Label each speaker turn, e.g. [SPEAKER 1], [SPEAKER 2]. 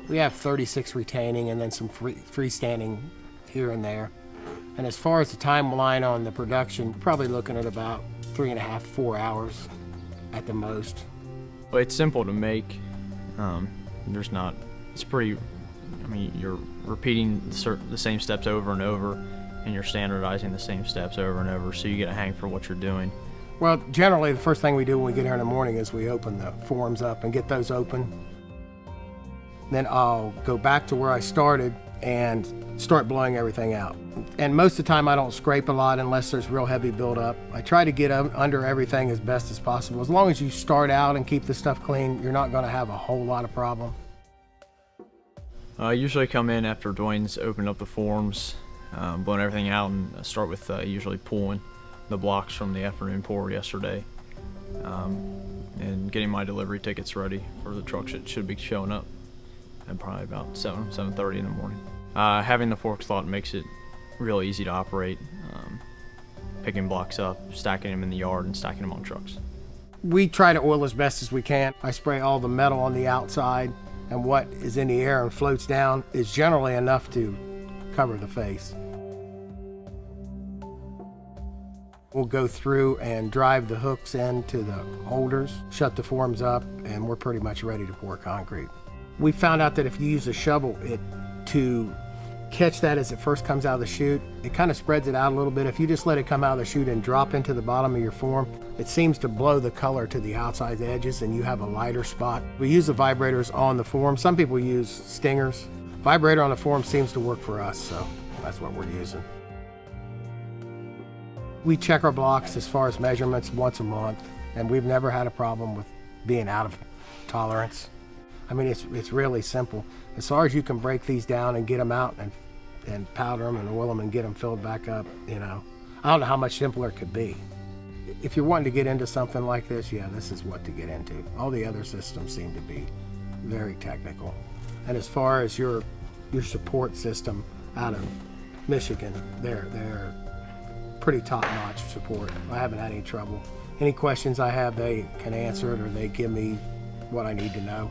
[SPEAKER 1] We have 36 retaining and then some freestanding here and there. And as far as the timeline on the production, probably looking at about 3.5, 4 hours at the most.
[SPEAKER 2] Well, it's simple to make. It's pretty, you're repeating the same steps over and over, and you're standardizing the same steps over and over, so you get a hang for what you're doing.
[SPEAKER 1] Well, generally the first thing we do when we get here in the morning is we open the forms up and get those open. Then I'll go back to where I started and start blowing everything out. And most of the time I don't scrape a lot unless there's real heavy buildup. I try to get under everything as best as possible. As long as you start out and keep the stuff clean, you're not going to have a whole lot of problem.
[SPEAKER 2] I usually come in after Dwayne's opened up the forms, blowing everything out, and start with usually pulling the blocks from the afternoon pour yesterday, and getting my delivery tickets ready for the trucks that should be showing up at probably about 7:30 in the morning. Having the fork slot makes it real easy to operate, picking blocks up, stacking them in the yard, and stacking them on trucks.
[SPEAKER 1] We try to oil as best as we can. I spray all the metal on the outside, and what is in the air and floats down is generally enough to cover the face. We'll go through and drive the hooks into the holders, shut the forms up, and we're pretty much ready to pour concrete. We found out that if you use a shovel to catch that as it first comes out of the chute, it kind of spreads it out a little bit. If you just let it come out of the chute and drop into the bottom of your form, it seems to blow the color to the outside edges and you have a lighter spot. We use the vibrators on the form. Some people use stingers. Vibrator on the form seems to work for us, so that's what we're using. We check our blocks as far as measurements once a month, and we've never had a problem with being out of tolerance. It's really simple. As far as you can break these down and get them out and powder them and oil them and get them filled back up, I don't know how much simpler it could be. If you're wanting to get into something like this, yeah, this is what to get into. All the other systems seem to be very technical. And as far as your support system out of Michigan, they're pretty top-notch support. I haven't had any trouble. Any questions I have, they can answer it, or they give me what I need to know.